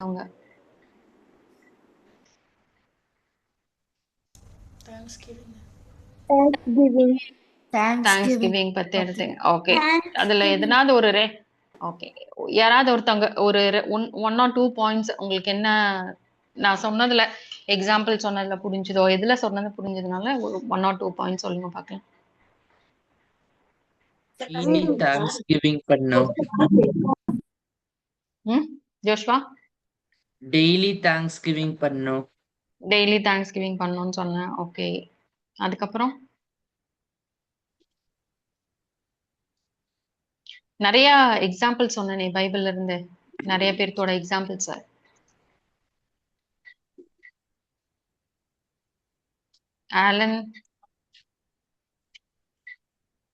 அவங்க தேங்க்ஸ்கிவிங் பத்தி எடுத்தீங்க. ஓகே, அதுல எதனாவது ஒரு ஓகே, யாராவது ஒருத்தவங்க ஒரு 1 or 2 பாயிண்ட்ஸ் உங்களுக்கு என்ன நான் சொன்னதுல எக்ஸாம்பிள் சொன்னதுல புரிஞ்சுதோ, எதுல சொன்னது புரிஞ்சதுனால ஒரு 1 or 2 பாயிண்ட்ஸ் சொல்லுங்க பார்க்கலாம். தேங்க்ஸ்கிவிங் பண்ணோம். ஜோஷ்வா? டெய்லி தேங்க்ஸ்கிவிங் பண்ணோம். டெய்லி தேங்க்ஸ்கிவிங் பண்ணணும்னு சொன்னேன். ஓகே, அதுக்கப்புறம் நிறைய எக்ஸாம்பிள் சொன்னேனே பைபிள்ல இருந்து, நிறைய பேர்த்தோட எக்ஸாம்பிள்ஸ். ஆலன்,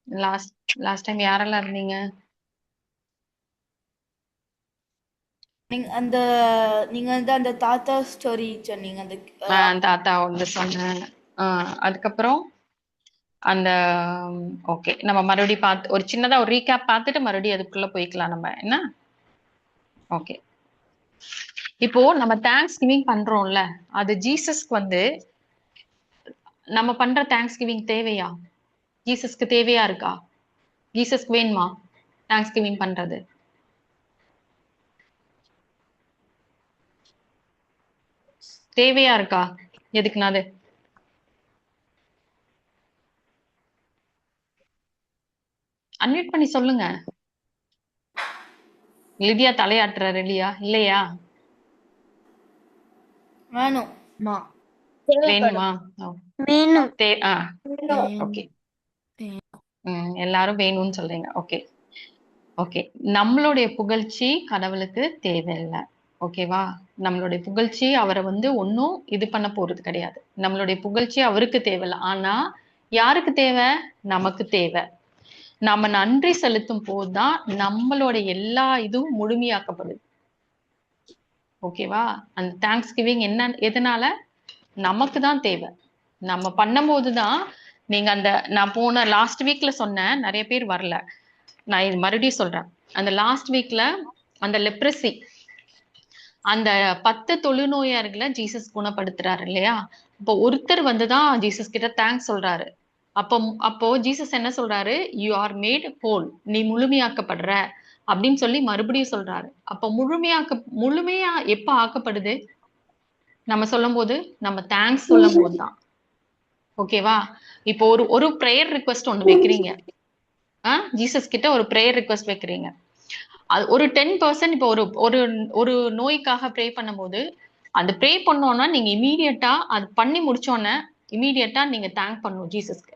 லாஸ்ட் டைம் யாரெல்லாம் இருந்தீங்க? நீங்க அந்த தாத்தா ஸ்டோரி சொன்னீங்க. அந்த தாத்தா வந்து சொன்னேன். அதுக்கப்புறம் அந்த ஓகே, நம்ம மறுபடியும் பார்த்து ஒரு சின்னதா ஒரு ரீகேப் பார்த்துட்டு மறுபடியும் அதுக்குள்ள போய்க்கலாம் நம்ம, என்ன? ஓகே, இப்போ நம்ம தேங்க்ஸ் கிவிங் பண்றோம்ல, அது ஜீசஸ்க்கு வந்து நம்ம பண்ற தேங்க்ஸ் கிவிங் தேவையா? ஜீசஸ்க்கு தேவையா இருக்கா? ஜீசஸ்க்கு வேணுமா தேங்க்ஸ் கிவிங் பண்றது? தேவையா இருக்கா? எதுக்குனாது? அன்மியூட் பண்ணி சொல்லுங்க. லிடியா தலையாட்டுறாரு இல்லையா? இல்லையா? வேணுமா? வேணுமா? வேணும். ஓகே, எல்லாரும் வேணும்னு சொல்றீங்க. ஓகே ஓகே, நம்மளுடைய புகழ்ச்சி கடவுளுக்கு தேவையில்லை. ஓகேவா? நம்மளுடைய புகழ்ச்சி அவரை வந்து ஒன்னும் இது பண்ண போறது கிடையாது. நம்மளுடைய புகழ்ச்சி அவருக்கு தேவையில்லை. ஆனா யாருக்கு தேவை? நமக்கு தேவை. நாம நன்றி செலுத்தும் போதுதான் நம்மளோட எல்லா இதுவும் முழுமையாக்கப்படுது. ஓகேவா? அந்த தேங்க்ஸ் கிவிங் என்ன எதனால? நமக்கு தான் தேவை. நம்ம பண்ணும் போதுதான் நீங்க அந்த நான் போன லாஸ்ட் வீக்ல சொன்னேன், நிறைய பேர் வரல, நான் இது மறுபடியும் சொல்றேன். அந்த லாஸ்ட் வீக்ல அந்த லெப்ரசி, அந்த 10 தொழுநோயாளர்களை ஜீசஸ் குணப்படுத்துறாரு இல்லையா? இப்போ ஒருத்தர் வந்துதான் ஜீசஸ் கிட்ட தேங்க்ஸ் சொல்றாரு. அப்போ ஜீசஸ் என்ன சொல்றாரு? யூ ஆர் மேட் ஹோல், நீ முழுமையாக்கப்படுற அப்படின்னு சொல்லி மறுபடியும் சொல்றாரு. அப்ப முழுமையா எப்ப ஆக்கப்படுது? நம்ம சொல்லும் போது, நம்ம தேங்க்ஸ் சொல்லும் போதுதான். ஓகேவா? இப்போ ஒரு ப்ரேயர் ரிக்வெஸ்ட் ஒண்ணு வைக்கிறீங்க, ஜீசஸ் கிட்ட ஒரு ப்ரேயர் ரிக்வெஸ்ட் வைக்கிறீங்க. அது ஒரு 10% இப்போ ஒரு நோய்க்காக ப்ரே பண்ணும்போது, அந்த ப்ரே பண்ணோம்னா நீங்க இமீடியட்டா அது பண்ணி முடிச்சோன்னே இமீடியட்டா நீங்க தேங்க் பண்ணணும் ஜீசஸ்க்கு.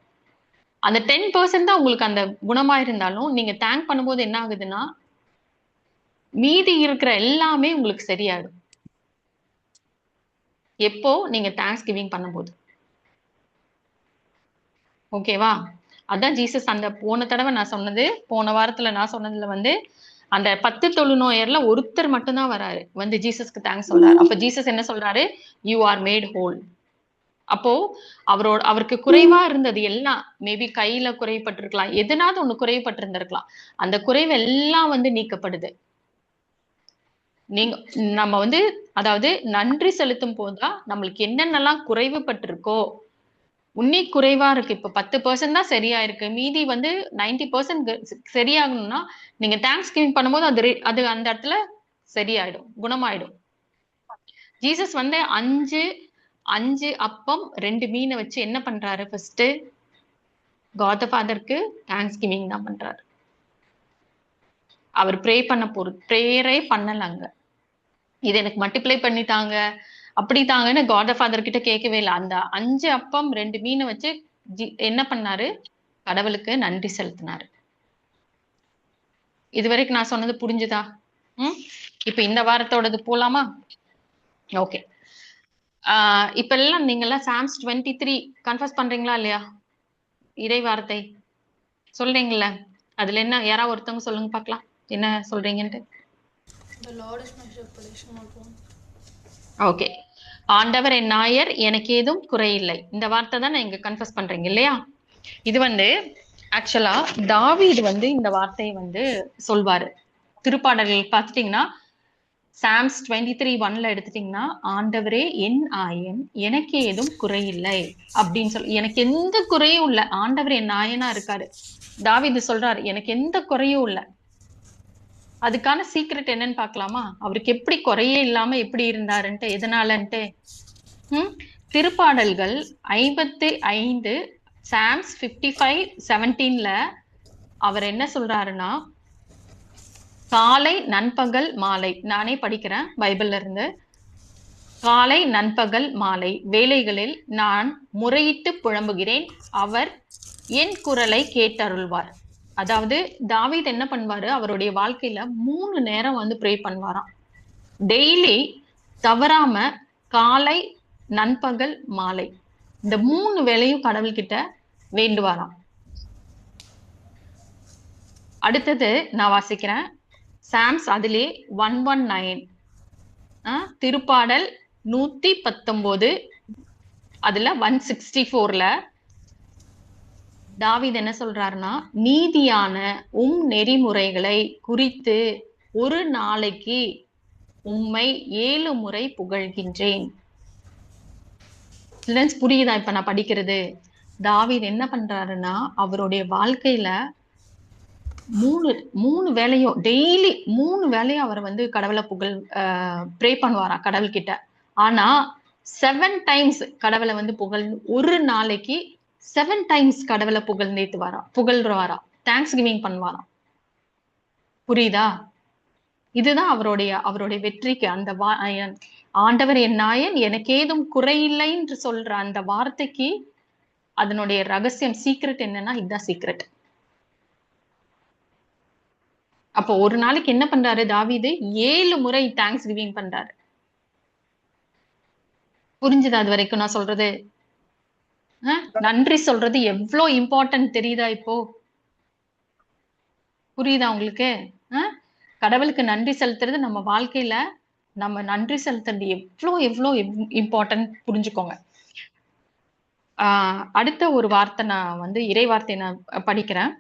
அந்த 10% தான் உங்களுக்கு அந்த குணமா இருந்தாலும் நீங்க தேங்க் பண்ணும்போது என்ன ஆகுதுன்னா, மீதி இருக்கிற எல்லாமே உங்களுக்கு சரியாயிடும். எப்போ? நீங்க தேங்க்ஸ் கிவிங் பண்ணும்போது. ஓகேவா? அதான் ஜீசஸ் அந்த போன தடவை நான் சொன்னது, போன வாரத்துல நான் சொன்னதுல வந்து அந்த 10 தொழுநோயர்ல ஒருத்தர் மட்டும்தான் வராரு, வந்து ஜீசஸ்க்கு தேங்க்ஸ் சொல்றாரு. அப்ப ஜீசஸ் என்ன சொல்றாரு? You are mat whole. அப்போ அவருக்கு குறைவா இருந்தது எல்லாம், மேபி கையில குறைபட்டிருக்கலாம், எதனாவது ஒண்ணு குறைபட்டிருந்திருக்கலாம். அந்த குறைவு எல்லாம் வந்து நீக்கப்படுது. நீங்க நம்ம வந்து அதாவது நன்றி செலுத்தும் போதுதான் நம்மளுக்கு என்னென்னலாம் குறைவுபட்டிருக்கோ, உன்னி குறைவா இருக்கு, இப்ப 10% தான் சரியா இருக்கு, மீதி வந்து 90% சரியாகணும்னா நீங்க தேங்க்ஸ் கிவிங் பண்ணும்போது அது அந்த இடத்துல சரியாயிடும், குணமாயிடும். ஜீசஸ் வந்து 5 அப்பம் 2 மீனை வச்சு என்ன பண்றாரு? ஃபர்ஸ்ட் காட் த ஃபாதருக்கு தேங்க்ஸ் கிவிங் தான் பண்றாரு. அவர் ப்ரே பண்ண ப்ரேயரே பண்ணலங்க. இது எனக்கு மல்டிப்ளை பண்ணிட்டாங்க, அப்படி தாங்கன்னு காட் த ஃபாதர் கிட்ட கேட்கவே இல்லை. அந்த 5 அப்பம் 2 மீனை வச்சு என்ன பண்ணாரு? கடவுளுக்கு நன்றி செலுத்தினாரு. இதுவரைக்கும் நான் சொன்னது புரிஞ்சுதா? இப்ப இந்த வாரத்தோடது போலாமா? ஓகே, இப்ப எல்லாம் நீங்க எல்லாம் சாம்ஸ் 23 கன்ஃபஸ் பண்றீங்களா இல்லையா? இறை வார்த்தை சொல்றீங்கல்ல, அதுல என்ன யாராவது ஒருத்தவங்க சொல்லுங்க பார்க்கலாம், என்ன சொல்றீங்கன்ட்டு. ஓகே, ஆண்டவர் என் நாயர், எனக்கு ஏதும் குறையில்லை, இந்த வார்த்தை தான் நீங்க கன்ஃபஸ் பண்றீங்க இல்லையா? இது வந்து ஆக்சுவலா தாவீது வந்து இந்த வார்த்தையை வந்து சொல்வாரு. திருப்பாடல்கள் பார்த்துட்டீங்கன்னா சாம்ஸ் 23:1 எடுத்துட்டீங்கன்னா, ஆண்டவரே என் ஆயன், எனக்கு ஏதும் குறையில்லை அப்படின்னு சொல்லி, எனக்கு எந்த குறையும் இல்ல. ஆண்டவர் என் ஆயனா இருக்காரு. தாவீது சொல்றாரு, எனக்கு எந்த குறையும் இல்ல. அதுக்கான சீக்ரெட் என்னன்னு பார்க்கலாமா? அவருக்கு எப்படி குறையே இல்லாம எப்படி இருந்தாருன்ட்டு, எதனாலன்ட்டு. திருப்பாடல்கள் 55 சாம்ஸ் 55:17 அவர் என்ன சொல்றாருன்னா, காலை நண்பகல் மாலை, நானே படிக்கிறேன் பைபிள்ல இருந்து. காலை நண்பகல் மாலை வேளைகளில் நான் முறையிட்டு புலம்புகிறேன், அவர் என் குரலை கேட்டருள்வார். அதாவது தாவீது என்ன பண்ணுவாரு, அவருடைய வாழ்க்கையில 3 நேரம் வந்து ப்ரே பண்ணுவாராம். டெய்லி தவறாம காலை நண்பகல் மாலை இந்த 3 வேளையும் கடவுள்கிட்ட வேண்டுவாராம். அடுத்தது நான் வாசிக்கிறேன். சாம்ஸ் அதிலே 119 திருப்பாடல் 119 அதுல 164ல தாவீது என்ன சொல்றாருன்னா, நீதியான நெறிமுறைகளை குறித்து ஒரு நாளைக்கு உம்மை 7 முறை புகழ்கின்றேன். புரியுதா இப்ப நான் படிக்கிறது? தாவீது என்ன பண்றாருன்னா, அவருடைய வாழ்க்கையில 3 வேளையும் டெய்லி 3 வேளையும் அவர் வந்து கடவுளை ப்ரே பண்ணுவாராம் கடவுள்கிட்ட. ஆனா 7 டைம்ஸ் கடவுளை வந்து ஒரு நாளைக்கு 7 டைம்ஸ் கடவுளை புகழ்வாராம், தேங்க்ஸ் கிவிங் பண்ணுவாராம். புரியுதா? இதுதான் அவருடைய வெற்றிக்கு அந்த ஆண்டவர் என் நாயன், எனக்கு ஏதும் குறையில்லை என்று சொல்ற அந்த வார்த்தைக்கு அதனுடைய ரகசியம் சீக்ரெட் என்னன்னா, இதுதான் சீக்ரெட். அப்போ ஒரு நாளைக்கு என்ன பண்றாரு தாவீது? 7 முறை தேங்க்ஸ் கிவிங் பண்றாரு. புரிஞ்சுதா அது வரைக்கும் நான் சொல்றது? நன்றி சொல்றது எவ்வளவு இம்பார்ட்டன்ட் தெரியுதா இப்போ? புரியுதா உங்களுக்கு? கடவுளுக்கு நன்றி செலுத்துறது நம்ம வாழ்க்கையில நம்ம நன்றி செலுத்துறது எவ்வளோ இம்பார்ட்டன்ட் புரிஞ்சுக்கோங்க. அடுத்த ஒரு வார்த்தை நான் வந்து இறை வார்த்தை நான் படிக்கிறேன்.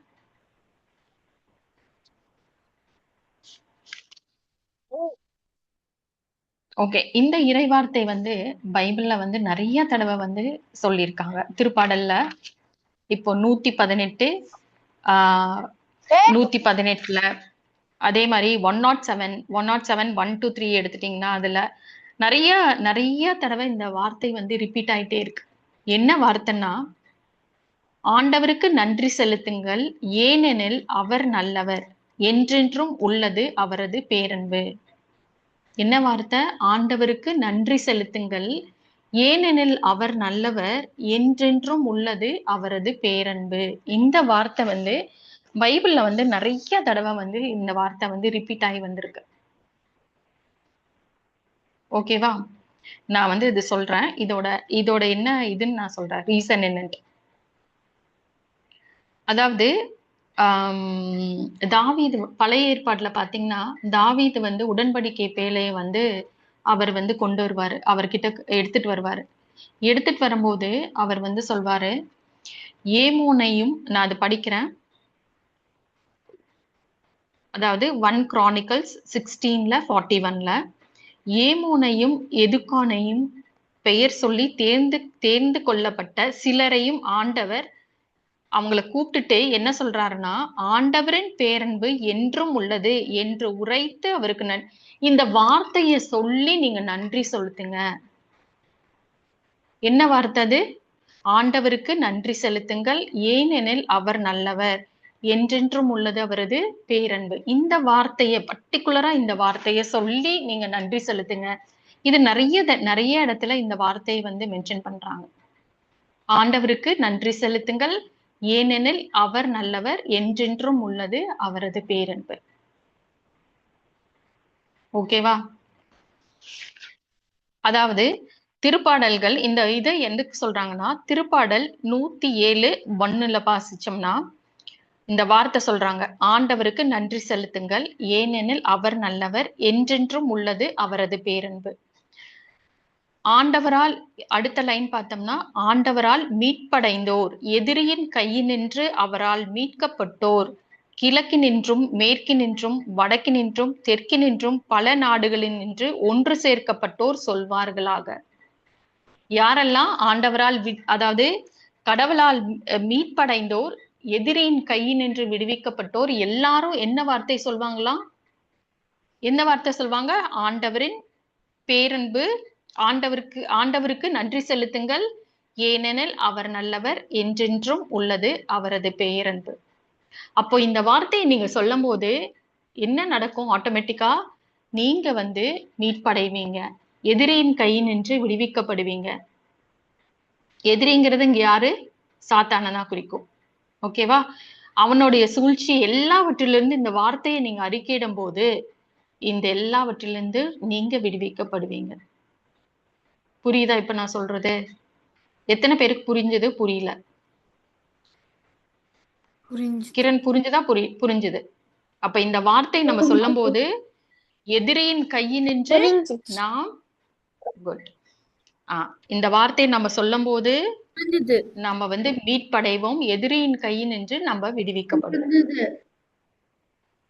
ஓகே, இந்த இறை வார்த்தை வந்து பைபிள்ல வந்து நிறைய தடவை வந்து சொல்லியிருக்காங்க. திருப்பாடல்ல இப்போ 118 118ல அதே மாதிரி 107 1 to 3 எடுத்துட்டீங்கன்னா அதுல நிறைய தடவை இந்த வார்த்தை வந்து ரிப்பீட் ஆயிட்டே இருக்கு. என்ன வார்த்தைன்னா, ஆண்டவருக்கு நன்றி செலுத்துங்கள், ஏனெனில் அவர் நல்லவர், என்றென்றும் உள்ளது அவரது பேரன்பு. என்ன வார்த்தை? ஆண்டவருக்கு நன்றி செலுத்துங்கள், ஏனெனில் அவர் நல்லவர், என்றென்றும் உள்ளது அவரது பேரன்பு. இந்த வார்த்தை வந்து பைபிள்ல வந்து நிறைய தடவை வந்து இந்த வார்த்தை வந்து ரிப்பீட் ஆகி வந்திருக்கு. ஓகேவா? நான் வந்து இது சொல்றேன், இதோட என்ன இதுன்னு நான் சொல்றேன், ரீசன் என்னன்னு. அதாவது தாவீது பழைய ஏற்பாட்டுல பாத்தீங்கன்னா, தாவீது வந்து உடன்படிக்கை பேழையை வந்து அவர் வந்து கொண்டு வருவாரு, அவர்கிட்ட எடுத்துட்டு வருவாரு. எடுத்துட்டு வரும்போது அவர் வந்து சொல்வாரு, ஏமோனையும், நான் அது படிக்கிறேன். அதாவது 1 Chronicles 16:41ல ஏமோனையும் எதுக்கானையும் பெயர் சொல்லி தேர்ந்து கொள்ளப்பட்ட சிலரையும் ஆண்டவர் அவங்கள கூப்பிட்டுட்டு என்ன சொல்றாருன்னா, ஆண்டவரின் பேரன்பு என்றும் உள்ளது என்று உரைத்து அவருக்கு இந்த வார்த்தையை சொல்லி நீங்க நன்றி செலுத்துங்க. என்ன வார்த்தை அது? ஆண்டவருக்கு நன்றி செலுத்துங்கள், ஏனெனில் அவர் நல்லவர், என்றென்றும் உள்ளது அவரது பேரன்பு. இந்த வார்த்தையை பர்டிகுலரா இந்த வார்த்தையை சொல்லி நீங்க நன்றி செலுத்துங்க. இது நிறைய இடத்துல இந்த வார்த்தையை வந்து மென்ஷன் பண்றாங்க. ஆண்டவருக்கு நன்றி செலுத்துங்கள், ஏனெனில் அவர் நல்லவர், என்றென்றும் உள்ளது அவரது பேரன்பு. ஓகேவா? அதாவது திருப்பாடல்கள் இந்த இதை எதுக்கு சொல்றாங்கன்னா, திருப்பாடல் 107:1 வாசிச்சோம்னா இந்த வார்த்தை சொல்றாங்க, ஆண்டவருக்கு நன்றி செலுத்துங்கள், ஏனெனில் அவர் நல்லவர், என்றென்றும் உள்ளது அவரது பேரன்பு. ஆண்டவரால், அடுத்த லைன் பார்த்தோம்னா, ஆண்டவரால் மீட்படைந்தோர், எதிரியின் கையினின்று அவரால் மீட்கப்பட்டோர், கிழக்கினின்றும் மேற்கினின்றும் வடக்கினின்றும் தெற்கினின்றும் பல நாடுகளினின்று ஒன்று சேர்க்கப்பட்டோர் சொல்வார்களாக. யாரெல்லாம் ஆண்டவரால் அதாவது கடவுளால் மீட்படைந்தோர், எதிரியின் கையினின்று விடுவிக்கப்பட்டோர் எல்லாரும் என்ன வார்த்தை சொல்வாங்களாம்? என்ன வார்த்தை சொல்வாங்க? ஆண்டவரின் பேரன்பு, ஆண்டவருக்கு நன்றி செலுத்துங்கள், ஏனெனில் அவர் நல்லவர், என்றென்றும் உள்ளது அவரது பேரன்பு. அப்போ இந்த வார்த்தையை நீங்க சொல்லும் போது என்ன நடக்கும்? ஆட்டோமேட்டிக்கா நீங்க மீட்படைவீங்க, எதிரியின் கையினின்று விடுவிக்கப்படுவீங்க. எதிரிங்கிறது இங்க யாரு? சாத்தானதான் குறிக்கும். ஓகேவா? அவனுடைய சூழ்ச்சி எல்லாவற்றிலிருந்து இந்த வார்த்தையை நீங்க அறிக்கையிடும் போது இந்த எல்லாவற்றிலிருந்து நீங்க விடுவிக்கப்படுவீங்க. புரியுதா இப்ப நான் சொல்றது? எத்தனை பேருக்கு புரிஞ்சது? புரியல? கிரண் புரிஞ்சுதா? புரிஞ்சுது. அப்ப இந்த வார்த்தை நம்ம சொல்லும் போது எதிரியின் கையினின்று நாம் குட். இந்த வார்த்தை நம்ம சொல்லும் போது நம்ம மீட்படைவோம், எதிரியின் கையினின்று நம்ம விடுவிக்கப்படுவோம்.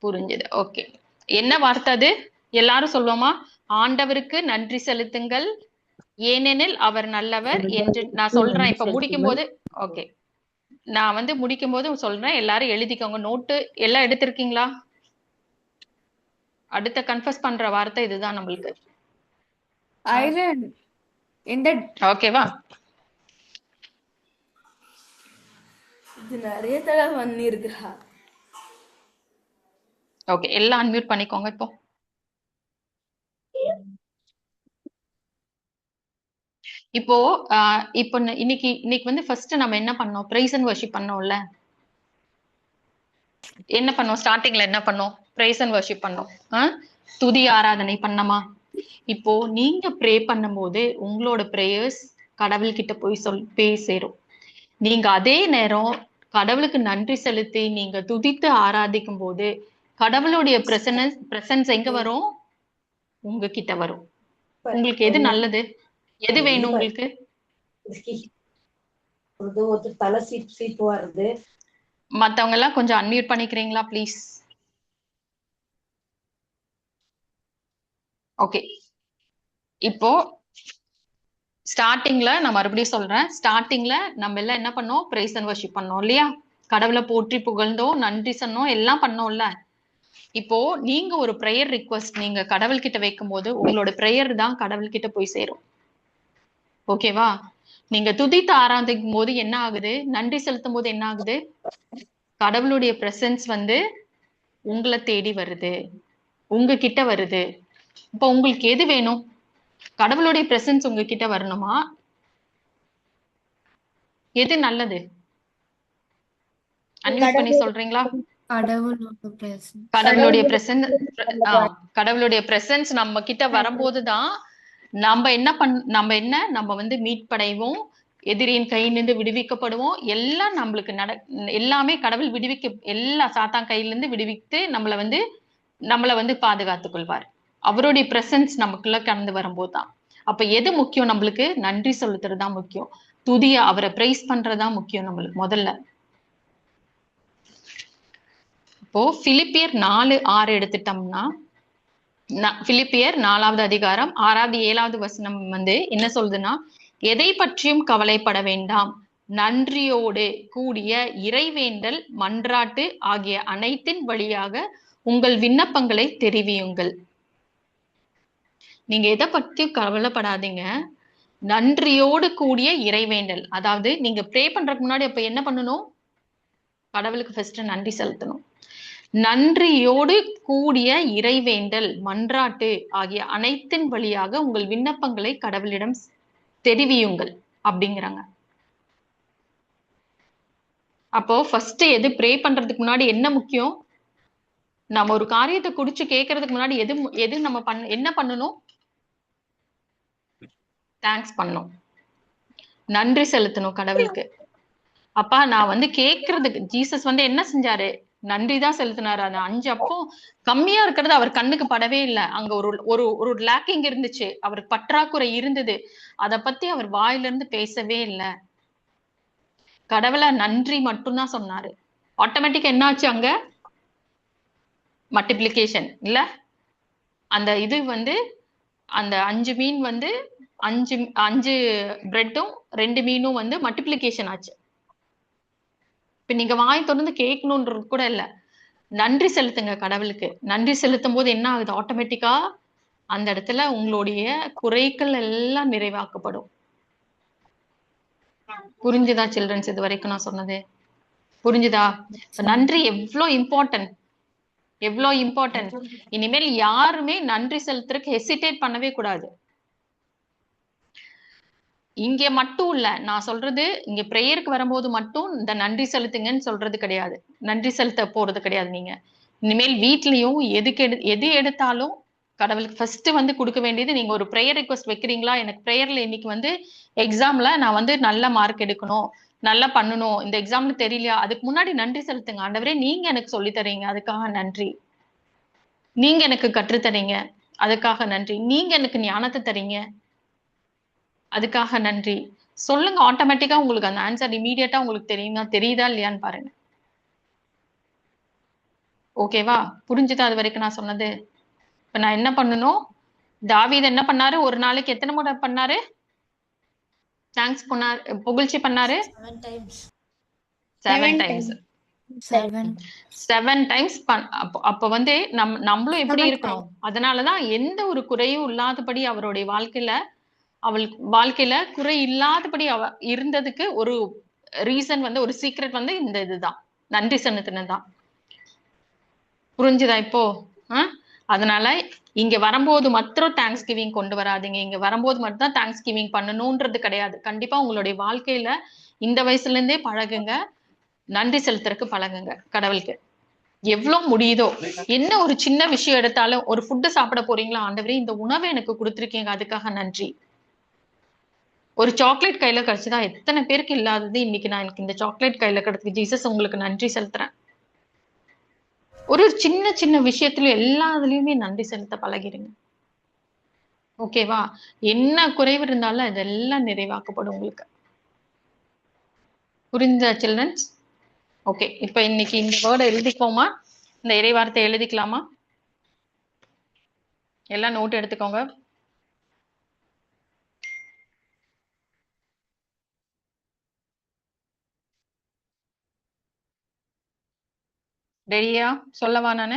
புரிஞ்சுது? ஓகே. என்ன வார்த்தை அது? எல்லாரும் சொல்லுவோமா? ஆண்டவருக்கு நன்றி செலுத்துங்கள், ஏனெனில் அவர் நல்லவர் என்று நான் சொல்றேன். இப்ப முடிக்கும் போது ஓகே, நான் முடிக்கும் போது சொல்றேன், எல்லாரும் எழுதிக்கோங்க. நோட்டு எல்லாம் எடுத்திருக்கீங்களா? அடுத்த கன்ஃபஸ் பண்ற வார்த்தை இதுதான் நம்மளுக்கு. ஓகேவா? இது நிறைய தடவை பண்ணிருக்கா. ஓகே, எல்லாம் அன்மியூட் பண்ணிக்கோங்க இப்போ. இப்போ இன்னைக்கு ஃபர்ஸ்ட் நம்ம என்ன பண்ணோம்? பிரைஸ் அண்ட் வர்ஷிப் பண்ணோம்ல. என்ன பண்ணோம்? ஸ்டார்டிங்ல என்ன பண்ணோம்? பிரைஸ் அண்ட் வர்ஷிப் பண்ணோம். துதி ஆராதனை பண்ணமா? இப்போ நீங்க ப்ரே பண்ணும்போது உங்களோட பிரேயர்ஸ் கடவுள்கிட்ட போய் சேரும். நீங்க அதே நேரம் கடவுளுக்கு நன்றி செலுத்தி நீங்க துதித்து ஆராதிக்கும் போது கடவுளுடைய பிரசன்ஸ் எங்க வரும்? உங்ககிட்ட வரும். உங்களுக்கு எது நல்லது? எது வேணும் உங்களுக்கு? மத்தவங்க எல்லாம் கொஞ்சம் அன்மியூட் பண்ணிக்கிறீங்களா ப்ளீஸ்? ஓகே. இப்போ ஸ்டார்டிங்ல நான் மறுபடியும் சொல்றேன். ஸ்டார்டிங்ல நம்ம எல்லாம் என்ன பண்ணோம்? பிரைஸ் அண்ட் வர்ஷிப் பண்ணோம் இல்லையா? கடவுளை போற்றி புகழ்ந்தோம், நன்றி சொன்னோம், எல்லாம் பண்ணோம்ல. இப்போ நீங்க ஒரு ப்ரேயர் ரிக்வெஸ்ட் நீங்க கடவுள் கிட்ட வைக்கும் போது உங்களோட ப்ரேயர் தான் கடவுள் கிட்ட போய் சேரும். ஓகேவா? நீங்க துதித்து ஆராதிக்கும் போது என்ன ஆகுது? நன்றி செலுத்தும் போது என்ன ஆகுது? கடவுளுடைய பிரசன்ஸ் உங்களை தேடி வருது, உங்ககிட்ட வருது. இப்போ உங்களுக்கு எது வேணும்? கடவுளுடைய பிரசன்ஸ் உங்ககிட்ட வரணுமா? எது நல்லது? அன்மியூட் பண்ணி சொல்றீங்களா? கடவுளுடைய பிரசன்ஸ் நம்ம கிட்ட வரும்போதுதான் நம்ம மீட் படைவோம், எதிரியின் கையிலிருந்து விடுவிக்கப்படுவோம். எல்லாம் நம்மளுக்கு எல்லாமே கடவுள் எல்லா சாத்தான் கையிலிருந்து விடுவித்து நம்மளை பாதுகாத்துக் கொள்வார். அவருடைய பிரசன்ஸ் நமக்குள்ள கடந்து வரும்போதுதான். அப்ப எது முக்கியம்? நம்மளுக்கு நன்றி செலுத்துறதுதான் முக்கியம். துதிய அவரை பிரைஸ் பண்றதுதான் முக்கியம் நம்மளுக்கு முதல்ல. இப்போ பிலிப்பியர் 4:6 எடுத்துட்டோம்னா, பிலிப்பியர் 4வது அதிகாரம் 6வது 7வது வசனம் என்ன சொல்லுதுன்னா, எதை பற்றியும் கவலைப்பட வேண்டாம், நன்றியோடு கூடிய இறைவேண்டல் மன்றாட்டு ஆகிய அனைத்தின் வழியாக உங்கள் விண்ணப்பங்களை தெரிவியுங்கள். நீங்க எதை பற்றியும் கவலைப்படாதீங்க, நன்றியோடு கூடிய இறைவேண்டல். அதாவது நீங்க ப்ரே பண்றதுக்கு முன்னாடி அப்ப என்ன பண்ணணும்? கடவுளுக்கு ஃபர்ஸ்ட் நன்றி செலுத்தணும். நன்றியோடு கூடிய இறைவேண்டல் மன்றாட்டு ஆகிய அனைத்தின் வழியாக உங்கள் விண்ணப்பங்களை கடவுளிடம் தெரிவியுங்கள் அப்படிங்கிறாங்க. அப்போ ஃபர்ஸ்ட் எது ப்ரே பண்றதுக்கு முன்னாடி என்ன முக்கியம்? நம்ம ஒரு காரியத்தை குறிச்சு கேட்கறதுக்கு முன்னாடி எது நம்ம என்ன பண்ணணும்? தேங்க்ஸ் பண்ணணும், நன்றி செலுத்தணும் கடவுளுக்கு. அப்பா நான் கேட்கறதுக்கு ஜீசஸ் என்ன செஞ்சாரு? நன்றிதான் செலுத்தினாரு. அது 5 அப்போ கம்மியா இருக்கிறது அவர் கண்ணுக்கு படவே இல்லை. அங்க ஒரு லேக்கிங் இருந்துச்சு, அவருக்கு பற்றாக்குறை இருந்தது. அதை பத்தி அவர் வாயிலிருந்து பேசவே இல்லை. கடவுளை நன்றி மட்டும்தான் சொன்னாரு. ஆட்டோமேட்டிக்கா என்னாச்சு? அங்க மல்டிப்ளிகேஷன் இல்ல, அந்த இது வந்து அந்த 5 மீன் வந்து 5 பிரெட்டும் 2 மீனும் வந்து மல்டிப்ளிகேஷன் ஆச்சு. இப்ப நீங்க வாய் திறந்து கேட்கணுன்றது கூட இல்ல, நன்றி செலுத்துங்க கடவுளுக்கு. நன்றி செலுத்தும் போது என்ன ஆகுது, ஆட்டோமேட்டிக்கா அந்த இடத்துல உங்களுடைய குறைகள் எல்லாம் நிறைவாக்கப்படும். புரிஞ்சுதா சில்ட்ரன்ஸ்? இது வரைக்கும் நான் சொன்னது புரிஞ்சுதா? நன்றி எவ்வளோ இம்பார்ட்டன்ட், எவ்வளோ இம்பார்ட்டன்ட். இனிமேல் யாருமே நன்றி செலுத்துறதுக்கு ஹெசிடேட் பண்ணவே கூடாது. இங்க மட்டும் இல்ல, நான் சொல்றது இங்க பிரேயருக்கு வரும்போது மட்டும் இந்த நன்றி செலுத்துங்கன்னு சொல்றது கிடையாது, நன்றி செலுத்த போறது கிடையாது. நீங்க இனிமேல் வீட்லயும் எது எடுத்தாலும் கடவுளுக்கு ஃபர்ஸ்ட் வந்து கொடுக்க வேண்டியது, நீங்க ஒரு பிரேயர் ரிக்வெஸ்ட் வைக்கிறீங்களா, எனக்கு பிரேயர்ல இன்னைக்கு வந்து எக்ஸாம்ல நான் வந்து நல்ல மார்க் எடுக்கணும், நல்லா பண்ணணும், இந்த எக்ஸாம்ல தெரியலையா, அதுக்கு முன்னாடி நன்றி செலுத்துங்க. ஆண்டவரே நீங்க எனக்கு சொல்லி தரீங்க, அதுக்காக நன்றி. நீங்க எனக்கு கற்றுத்தரீங்க, அதுக்காக நன்றி. நீங்க எனக்கு ஞானத்தை தரீங்க, அதுக்காக நன்றி. சொல்லுங்க, ஆட்டோமேட்டிக்கா உங்களுக்கு அந்த ஆன்சர் இமீடியட்டா உங்களுக்கு தெரியுதா இல்லையான்னு பாருங்க. ஓகேவா? புரிஞ்சுதா அது வரைக்கும் நான் சொன்னது? இப்ப நான் என்ன பண்ணணும், தாவீது என்ன பண்ணாரு, ஒரு நாளைக்கு எத்தனை முறை பண்ணாரு தேங்க்ஸ் பண்ணாரு, புகழ்ச்சி பண்ணாரு? 7 times. 7 டைம்ஸ். 7. 7 டைம்ஸ். அப்ப வந்து நம்மளும் எப்படி 7 இருக்கணும், அதனாலதான் எந்த ஒரு குறையும் இல்லாதபடி அவருடைய வாழ்க்கையில குறை இல்லாதபடி அவ இருந்ததுக்கு ஒரு ரீசன் வந்து, ஒரு சீக்ரெட் வந்து இந்த இதுதான், நன்றி செலுத்தினதுதான். புரிஞ்சுதா இப்போ? அதனால இங்க வரும்போது மாத்திரம் தேங்க்ஸ் கிவிங் கொண்டு வராதீங்க. இங்க வரும்போது மட்டும் தான் தேங்க்ஸ் கிவிங் பண்ணணும்ன்றது கிடையாது. கண்டிப்பா உங்களுடைய வாழ்க்கையில இந்த வயசுல இருந்தே பழகுங்க, நன்றி செலுத்துறதுக்கு பழகுங்க கடவுளுக்கு. எவ்வளவு முடியுதோ, என்ன ஒரு சின்ன விஷயம் எடுத்தாலும், ஒரு ஃபுட்டு சாப்பிட போறீங்களா, ஆண்டவரே இந்த உணவை எனக்கு கொடுத்துருக்கீங்க, அதுக்காக நன்றி. ஒரு சாக்லேட் கையில கிடைச்சதா, எத்தனை பேருக்கு இல்லாதது இன்னைக்கு நான் எனக்கு இந்த சாக்லேட் கையில கிடைச்சது, ஜீசஸ் உங்களுக்கு நன்றி செலுத்துறேன். ஒரு சின்ன சின்ன விஷயத்திலும் எல்லாத்துலயுமே நன்றி செலுத்த பழகிடுங்க. ஓகேவா? என்ன குறைவு இருந்தாலும் அதெல்லாம் நிறைவாக்கப்படும் உங்களுக்கு. புரிஞ்சா சில்ட்ரன்ஸ்? ஓகே, இப்ப இன்னைக்கு இந்த வேர்டை எழுதிக்கோமா, இந்த இறை வார்த்தை எழுதிக்கலாமா? எல்லாம் நோட் எடுத்துக்கோங்க. ரெடியா? சொல்லவா நானு?